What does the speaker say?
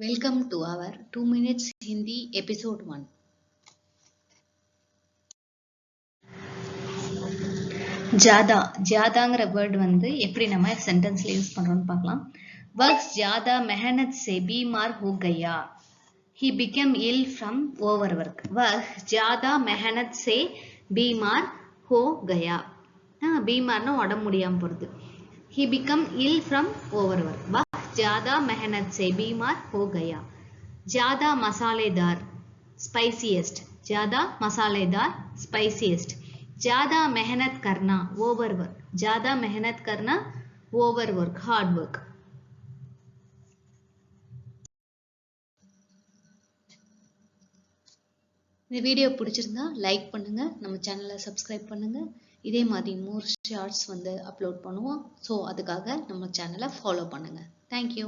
Welcome to our 2 minutes Hindi episode 1. ஜாதா ஜாதாங்கிற word எப்படி நம்ம சென்டென்ஸ்ல use பண்றோம்னு பார்க்கலாம். வஹ் ஜாதா மெஹனத் से बीमार हो गया. He became ill from overwork. वह ज्यादा मेहनत से बीमार हो गया. बीमारना உடம்பு முடியாம போறது. He became ill from overwork. वह ज्यादा मेहनत से बीमार हो गया. ज्यादा मसालेदार स्पाइसीएस्ट. ज्यादा मसालेदार स्पाइसीएस्ट. ज्यादा मेहनत करना ओवरवर्क. ज्यादा मेहनत करना ओवरवर्क हार्ड वर्क. இந்த வீடியோ பிடிச்சிருந்தா லைக் பண்ணுங்க, நம்ம சேனலை சப்ஸ்கிரைப் பண்ணுங்க. இதே மாதிரி மோர் ஷார்ட்ஸ் அப்லோட் பண்ணுவோம். ஸோ அதுக்காக நம்ம சேனலை ஃபாலோ பண்ணுங்க. தேங்க்யூ.